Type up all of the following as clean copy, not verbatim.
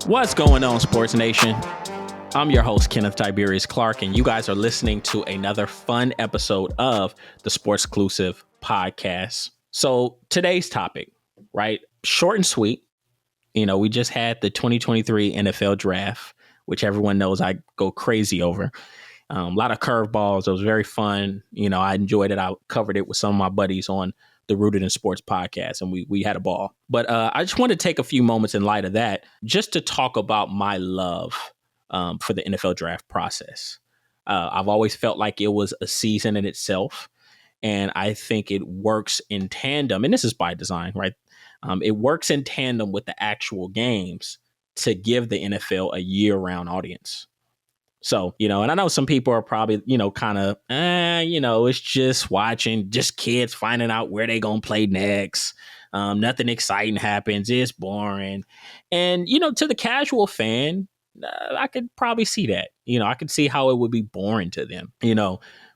What's going on, Sports Nation? I'm your host, Kenneth Tiberius Clark, and you guys are listening to another fun episode of the Sportsclusive Podcast. So today's topic, right? Short and sweet. We just had the 2023 NFL draft, which everyone knows I go crazy over. A lot of curveballs. It was very fun. I enjoyed it. I covered it with some of my buddies on the Rooted in Sports podcast, and we had a ball. But I just want to take a few moments in light of that just to talk about my love for the NFL draft process. I've always felt like it was a season in itself, and I think it works in tandem, and this is by design, right? It works in tandem with the actual games to give the NFL a year-round audience. So, and I know some people are probably, kind of, it's just watching, just kids finding out where they going to play next. Nothing exciting happens. It's boring. And, to the casual fan, I could probably see that. I could see how it would be boring to them.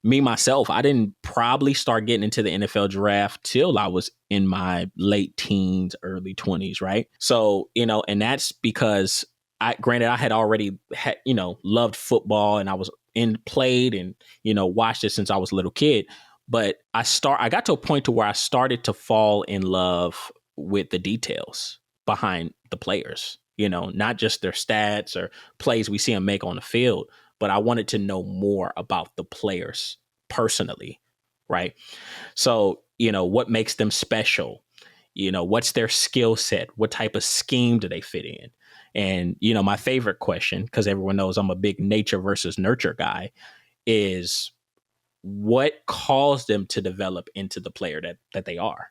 Me, myself, I didn't probably start getting into the NFL draft till I was in my late teens, early 20s, right? So, and that's because I had already loved football, and I was played and, watched it since I was a little kid. But I got to a point to where I started to fall in love with the details behind the players, not just their stats or plays we see them make on the field, but I wanted to know more about the players personally. Right. So, what makes them special? What's their skill set? What type of scheme do they fit in? And, my favorite question, because everyone knows I'm a big nature versus nurture guy, is what caused them to develop into the player that they are,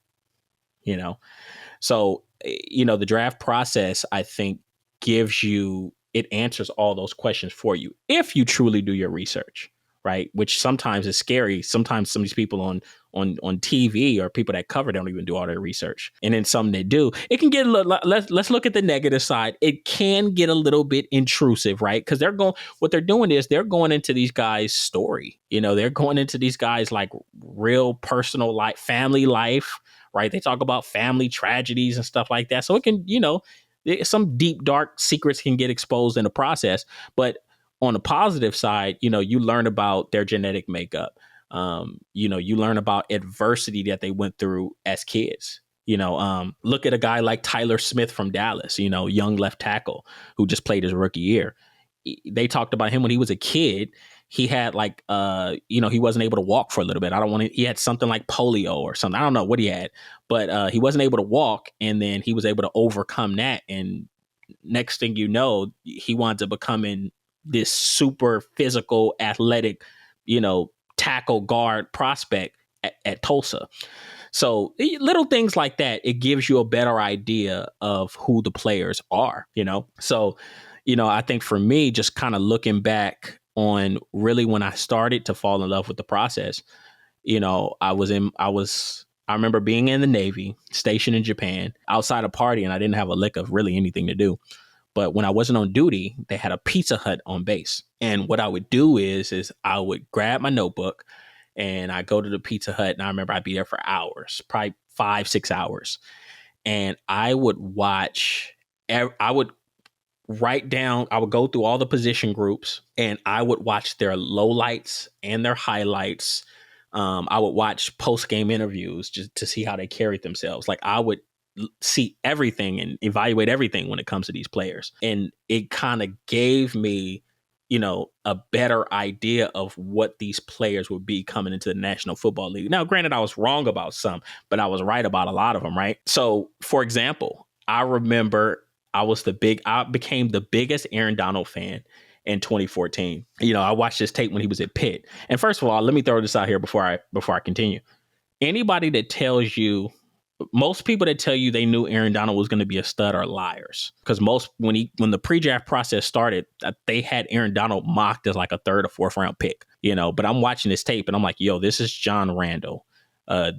So, the draft process, I think, it answers all those questions for you if you truly do your research, right? Which sometimes is scary. Sometimes some of these people on TV or people that cover don't even do all their research. And then some that do, it can get a little, let's look at the negative side. It can get a little bit intrusive, right? Because what they're doing is they're going into these guys' story. They're going into these guys' like real personal life, family life, right? They talk about family tragedies and stuff like that. So it can, some deep, dark secrets can get exposed in the process. But on the positive side, you learn about their genetic makeup. You learn about adversity that they went through as kids. Look at a guy like Tyler Smith from Dallas, young left tackle who just played his rookie year. They talked about him when he was a kid. He had he wasn't able to walk for a little bit. He had something like polio or something. I don't know what he had, but he wasn't able to walk. And then he was able to overcome that. And next thing you know, he winds up becoming this super physical, athletic, tackle guard prospect at Tulsa. So little things like that, it gives you a better idea of who the players are, So, I think for me, just kind of looking back on really when I started to fall in love with the process, I remember being in the Navy, stationed in Japan, outside a party, and I didn't have a lick of really anything to do. But when I wasn't on duty, they had a Pizza Hut on base. And what I would do is I would grab my notebook and I go to the Pizza Hut. And I remember I'd be there for hours, probably 5-6 hours. And I would write down, I would go through all the position groups and I would watch their lowlights and their highlights. I would watch post-game interviews just to see how they carried themselves. Like I would see everything and evaluate everything when it comes to these players. And it kind of gave me, a better idea of what these players would be coming into the National Football League. Now, granted, I was wrong about some, but I was right about a lot of them, right? So, for example, I remember I became the biggest Aaron Donald fan in 2014. I watched his tape when he was at Pitt. And first of all, let me throw this out here before I continue. Anybody that tells you, most people that tell you they knew Aaron Donald was going to be a stud are liars. Because when the pre-draft process started, they had Aaron Donald mocked as like a 3rd or 4th round pick, But I'm watching this tape and I'm like, yo, this is John Randall.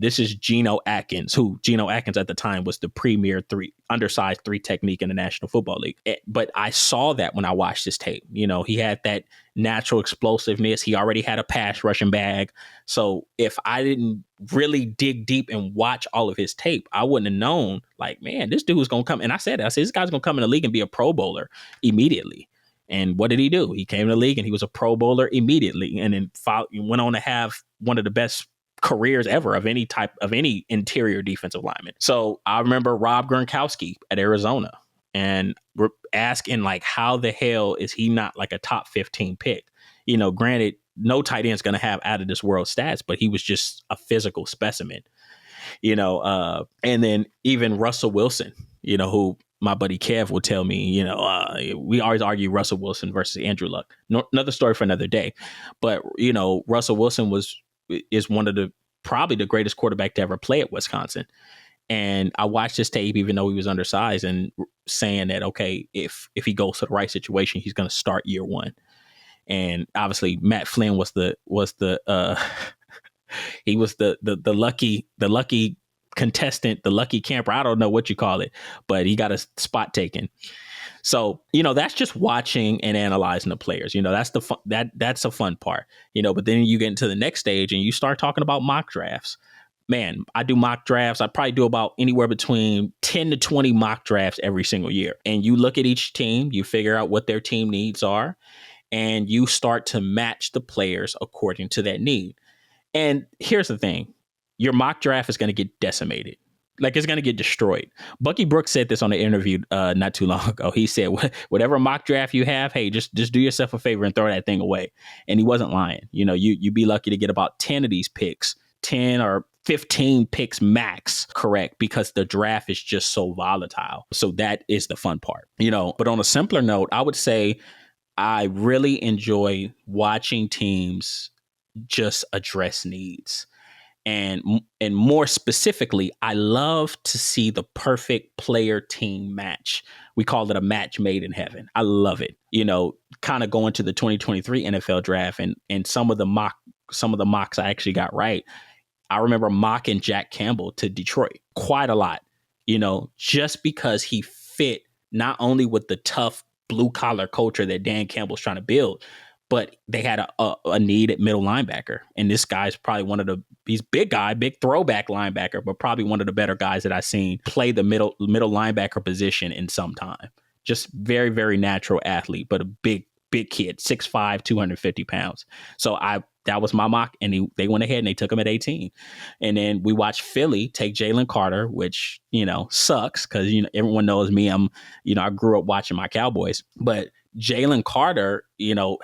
This is Geno Atkins, who Geno Atkins at the time was the premier undersized three technique in the National Football League. But I saw that when I watched this tape. He had that natural explosiveness. He already had a pass rushing bag. So if I didn't really dig deep and watch all of his tape, I wouldn't have known, like, man, this dude was going to come. And I said, this guy's going to come in the league and be a Pro Bowler immediately. And what did he do? He came in the league and he was a Pro Bowler immediately, and then went on to have one of the best careers ever of any interior defensive lineman. So I remember Rob Gronkowski at Arizona, and we're asking, like, how the hell is he not like a top 15 pick? Granted, no tight end's going to have out of this world stats, but he was just a physical specimen. And then even Russell Wilson, who my buddy Kev will tell me, we always argue Russell Wilson versus Andrew Luck. Another story for another day. But, Russell Wilson is one of probably the greatest quarterback to ever play at Wisconsin. And I watched this tape, even though he was undersized, and saying that, okay, if he goes to the right situation, he's going to start year one. And obviously Matt Flynn was the he was the lucky contestant, the lucky camper. I don't know what you call it, but he got a spot taken. So, that's just watching and analyzing the players. That's the fun, that's a fun part, but then you get into the next stage and you start talking about mock drafts. Man, I do mock drafts. I probably do about anywhere between 10 to 20 mock drafts every single year. And you look at each team, you figure out what their team needs are, and you start to match the players according to that need. And here's the thing. Your mock draft is going to get decimated. Like, it's going to get destroyed. Bucky Brooks said this on an interview not too long ago. He said, whatever mock draft you have, hey, just do yourself a favor and throw that thing away. And he wasn't lying. You'd be lucky to get about 10 of these picks, 10 or 15 picks max correct, because the draft is just so volatile. So that is the fun part, but on a simpler note, I would say I really enjoy watching teams just address needs. And more specifically, I love to see the perfect player team match. We call it a match made in heaven. I love it. Kind of going to the 2023 NFL draft and some of the mocks I actually got right. I remember mocking Jack Campbell to Detroit quite a lot, just because he fit not only with the tough blue collar culture that Dan Campbell's trying to build, but they had a need at middle linebacker. And this guy's probably he's big throwback linebacker, but probably one of the better guys that I've seen play the middle linebacker position in some time. Just very, very natural athlete, but a big kid, 6'5", 250 pounds. So that was my mock, and they went ahead and they took him at 18. And then we watched Philly take Jalen Carter, which, sucks because, everyone knows me. I grew up watching my Cowboys, but Jalen Carter,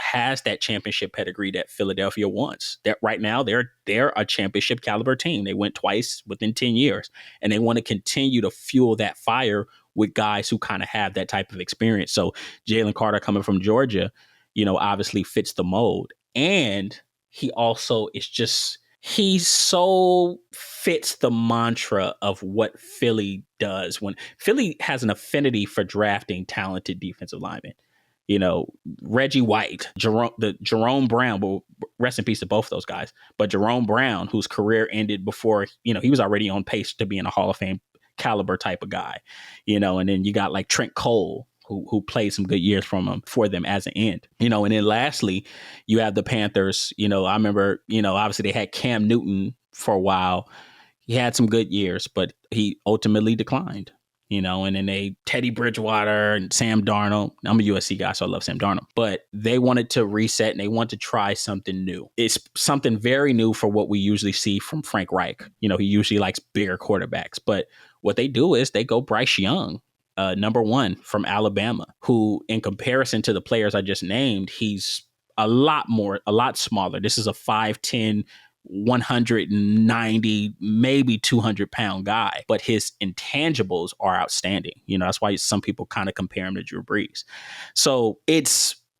has that championship pedigree that Philadelphia wants. That right now they're a championship caliber team. They went twice within 10 years, and they want to continue to fuel that fire with guys who kind of have that type of experience. So Jalen Carter coming from Georgia, obviously fits the mold. And he also he so fits the mantra of what Philly does. When Philly has an affinity for drafting talented defensive linemen. Reggie White, Jerome Brown, well, rest in peace to both those guys. But Jerome Brown, whose career ended before, he was already on pace to being a Hall of Fame caliber type of guy, and then you got like Trent Cole, who played some good years for them as an end, and then lastly, you have the Panthers. I remember, obviously they had Cam Newton for a while. He had some good years, but he ultimately declined. And then Teddy Bridgewater and Sam Darnold. I'm a USC guy, so I love Sam Darnold. But they wanted to reset and they want to try something new. It's something very new for what we usually see from Frank Reich. He usually likes bigger quarterbacks. But what they do is they go Bryce Young, number one from Alabama, who in comparison to the players I just named, he's a lot smaller. This is a 5'10", 190, maybe 200 pound guy, but his intangibles are outstanding. That's why some people kind of compare him to Drew Brees. So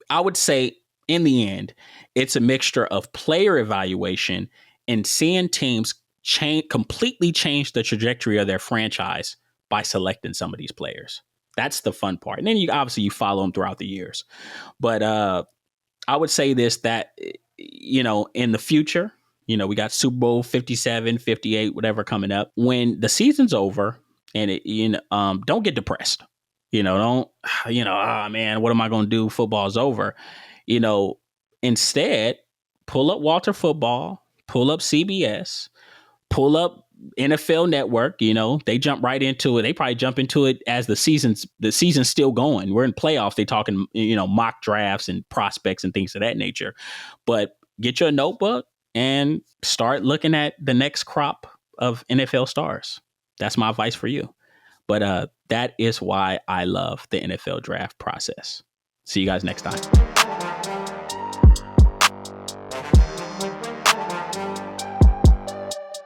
I would say in the end, it's a mixture of player evaluation and seeing teams completely change the trajectory of their franchise by selecting some of these players. That's the fun part. And then you follow them throughout the years. But I would say this, that, in the future, We got Super Bowl 57, 58, whatever coming up. When the season's over, and don't get depressed. Don't, oh man, what am I going to do? Football's over. Instead, pull up Walter Football, pull up CBS, pull up NFL Network. They jump right into it. They probably jump into it as the season's still going. We're in playoffs. They talking, mock drafts and prospects and things of that nature. But get your notebook and start looking at the next crop of NFL stars. That's my advice for you. But that is why I love the NFL draft process. See you guys next time.